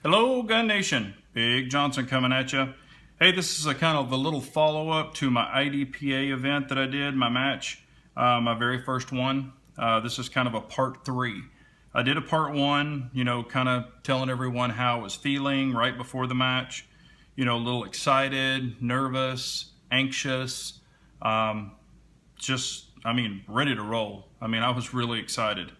Hello, Gun Nation. Big Johnson coming at you. Hey, this is a kind of a little follow-up to my IDPA event that I did, my match, my very first one. This is kind of a part 3. I did a part 1, kind of telling everyone how I was feeling right before the match. A little excited, nervous, anxious, ready to roll. I was really excited.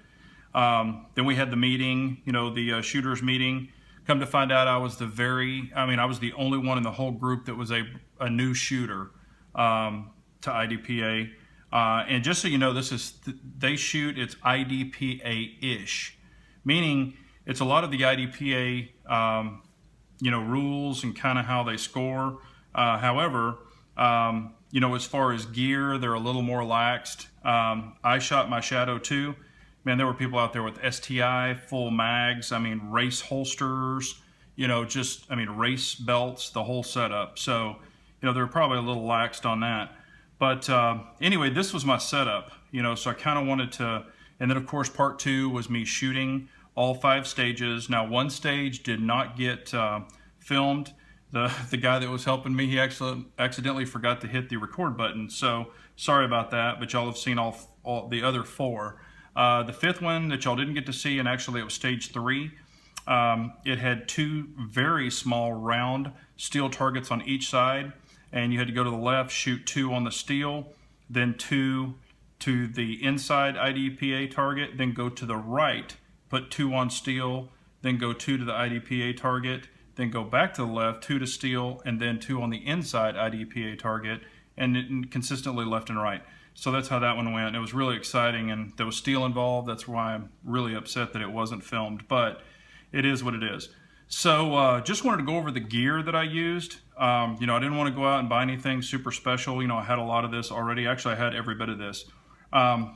Then we had the meeting, the shooters meeting. Come to find out I was the only one in the whole group that was a new shooter to IDPA. And just so you know, they shoot, it's IDPA-ish, meaning it's a lot of the IDPA, rules and kind of how they score. However, as far as gear, they're a little more laxed. I shot my Shadow 2. Man, there were people out there with STI, full mags, race holsters, race belts, the whole setup. So, they were probably a little laxed on that. But anyway, this was my setup, so I kind of wanted to, and then of course part 2 was me shooting all 5 stages. Now, one stage did not get filmed. The guy that was helping me, he actually accidentally forgot to hit the record button. So sorry about that, but y'all have seen all the other 4. The 5th one that y'all didn't get to see, and actually it was stage 3, it had 2 very small round steel targets on each side, and you had to go to the left, shoot 2 on the steel, then 2 to the inside IDPA target, then go to the right, put 2 on steel, then go 2 to the IDPA target, then go back to the left, 2 to steel, and then 2 on the inside IDPA target, and consistently left and right. So that's how that one went. It was really exciting, and there was steel involved. That's why I'm really upset that it wasn't filmed, but it is what it is. So just wanted to go over the gear that I used. I didn't want to go out and buy anything super special. I had a lot of this already. Actually, I had every bit of this.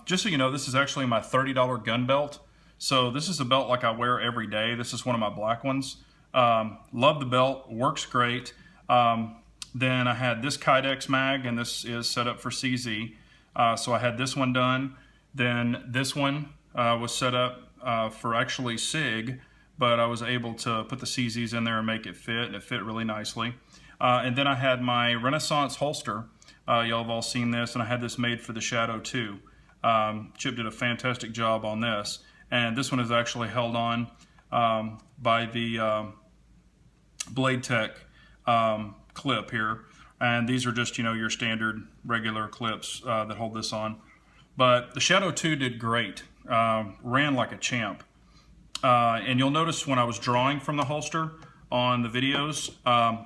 Just so you know, this is actually my $30 gun belt. So this is a belt like I wear every day. This is one of my black ones. Love the belt, works great. Then I had this Kydex mag, and this is set up for CZ. So I had this one done. Then this one was set up for actually SIG, but I was able to put the CZs in there and make it fit, and it fit really nicely. And then I had my Renaissance holster. Y'all have all seen this, and I had this made for the Shadow 2. Chip did a fantastic job on this. And this one is actually held on by the Blade Tech clip here. And these are just, your standard regular clips that hold this on. But the Shadow 2 did great, ran like a champ. And you'll notice when I was drawing from the holster on the videos,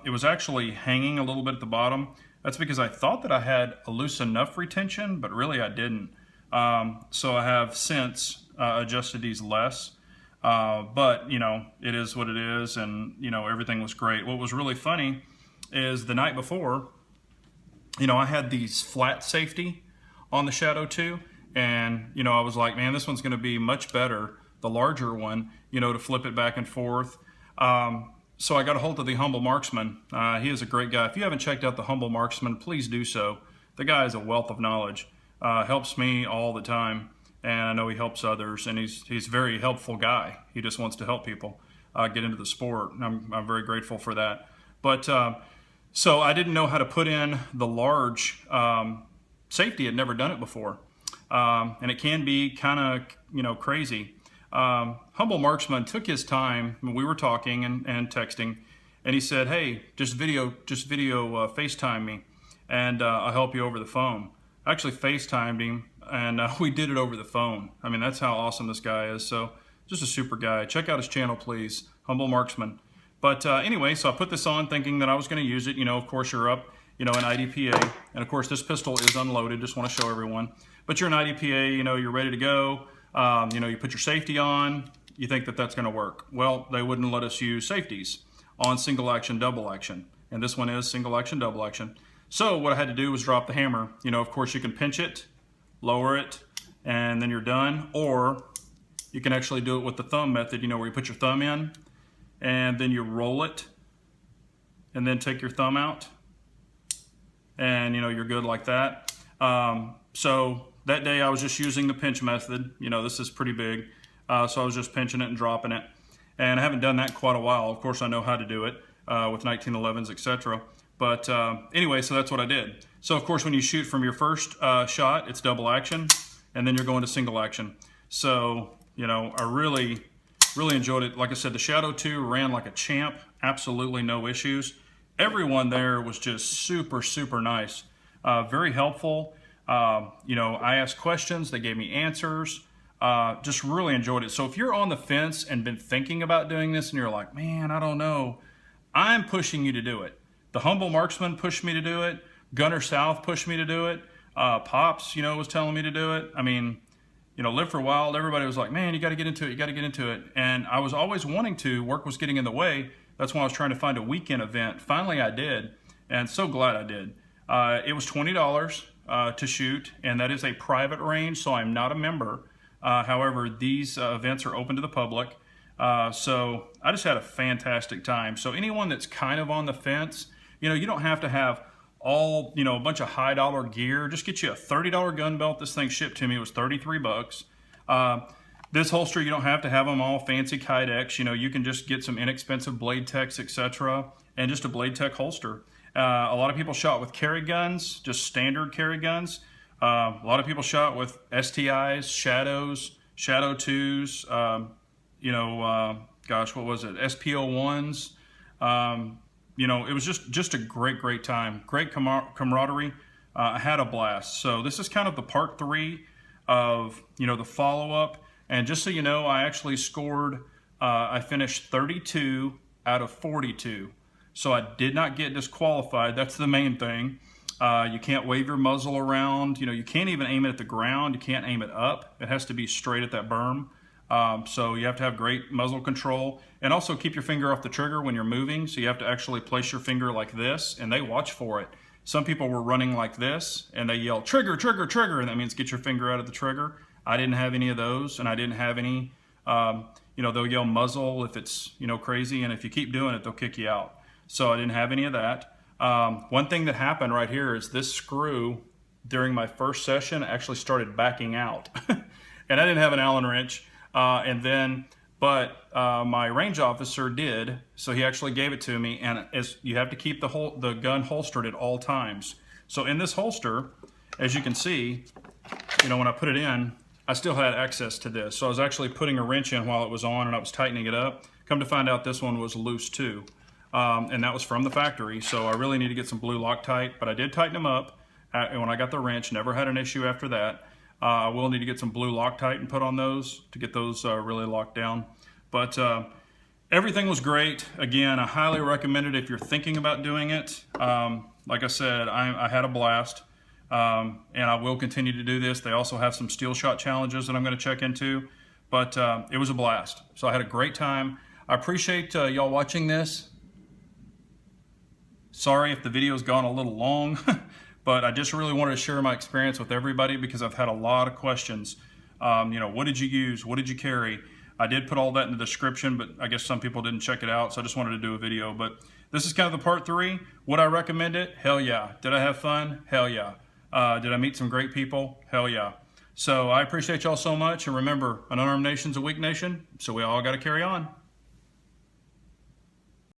it was actually hanging a little bit at the bottom. That's because I thought that I had a loose enough retention, but really I didn't. So I have since adjusted these less. But, it is what it is, and, everything was great. What was really funny is the night before, I had these flat safety on the Shadow 2, and, I was like, man, this one's going to be much better, the larger one, to flip it back and forth. So I got a hold of the Humble Marksman. He is a great guy. If you haven't checked out the Humble Marksman, please do so. The guy is a wealth of knowledge, helps me all the time, and I know he helps others, and he's a very helpful guy. He just wants to help people get into the sport, and I'm very grateful for that. But so I didn't know how to put in the large safety. I'd never done it before. And it can be kind of, crazy. Humble Marksman took his time. We were talking and texting, and he said, hey, just video FaceTime me, and I'll help you over the phone. I actually FaceTimed him, and we did it over the phone. That's how awesome this guy is. So just a super guy. Check out his channel, please, Humble Marksman. But anyway, so I put this on thinking that I was going to use it. Of course, you're up, in IDPA. And of course, this pistol is unloaded. Just want to show everyone. But you're in IDPA, you're ready to go. You put your safety on. You think that that's going to work. Well, they wouldn't let us use safeties on single action, double action. And this one is single action, double action. So what I had to do was drop the hammer. Of course, you can pinch it, lower it, and then you're done. Or you can actually do it with the thumb method, where you put your thumb in, and then you roll it, and then take your thumb out, and you're good like that. So that day I was just using the pinch method. This is pretty big, so I was just pinching it and dropping it. And I haven't done that in quite a while. Of course, I know how to do it with 1911s, etc. But anyway, so that's what I did. So of course, when you shoot from your first shot, it's double action, and then you're going to single action. So, you know, I really enjoyed it. Like I said, the Shadow 2 ran like a champ, absolutely no issues. Everyone there was just super nice, very helpful. You know, I asked questions, they gave me answers. Just really enjoyed it. So if you're on the fence and been thinking about doing this and you're like, man, I don't know, I'm pushing you to do it. The Humble Marksman pushed me to do it. Gunner South pushed me to do it. Pops, you know, was telling me to do it. I mean, you know, Live for Wild, everybody was like, man, you got to get into it, you got to get into it. And I was always wanting to, work was getting in the way. That's why I was trying to find a weekend event. Finally, I did, and so glad I did. It was $20 to shoot, and that is a private range, so I'm not a member. However, these events are open to the public. So I just had a fantastic time. So anyone that's kind of on the fence, you know, you don't have to have all, you know, a bunch of high dollar gear. Just get you a $30 gun belt. This thing shipped to me, it was 33 bucks. This holster, you don't have to have them all fancy Kydex. You know, you can just get some inexpensive Blade Techs, etc., and just a Blade Tech holster. A lot of people shot with carry guns, just standard carry guns. A lot of people shot with STIs, Shadows, Shadow 2s, you know, gosh, what was it? SPO1s. You know, it was just a great time. Great camaraderie. I had a blast. So this is kind of the part 3 of, you know, the follow-up. And just so you know, I actually scored, I finished 32 out of 42. So I did not get disqualified. That's the main thing. You can't wave your muzzle around. You know, you can't even aim it at the ground. You can't aim it up. It has to be straight at that berm. So you have to have great muzzle control, and also keep your finger off the trigger when you're moving. So you have to actually place your finger like this, and they watch for it. Some people were running like this, and they yell, trigger, trigger, trigger, and that means get your finger out of the trigger. I didn't have any of those, and I didn't have any, you know, they'll yell muzzle if it's, you know, crazy, and if you keep doing it, they'll kick you out. So I didn't have any of that. One thing that happened right here is this screw, during my first session, actually started backing out. And I didn't have an Allen wrench. But my range officer did, so he actually gave it to me, and you have to keep the gun holstered at all times. So in this holster, as you can see, you know, when I put it in, I still had access to this. So I was actually putting a wrench in while it was on, and I was tightening it up. Come to find out, this one was loose too, and that was from the factory. So I really need to get some blue Loctite, but I did tighten them up when I got the wrench. Never had an issue after that. I will need to get some blue Loctite and put on those to get those really locked down. But everything was great. Again, I highly recommend it if you're thinking about doing it. Like I said, I had a blast, and I will continue to do this. They also have some steel shot challenges that I'm going to check into, but it was a blast. So I had a great time. I appreciate y'all watching this. Sorry if the video's gone a little long. But I just really wanted to share my experience with everybody because I've had a lot of questions. You know, what did you use? What did you carry? I did put all that in the description, but I guess some people didn't check it out, so I just wanted to do a video. But this is kind of the part 3. Would I recommend it? Hell yeah. Did I have fun? Hell yeah. Did I meet some great people? Hell yeah. So I appreciate y'all so much. And remember, an unarmed nation's a weak nation, so we all got to carry on.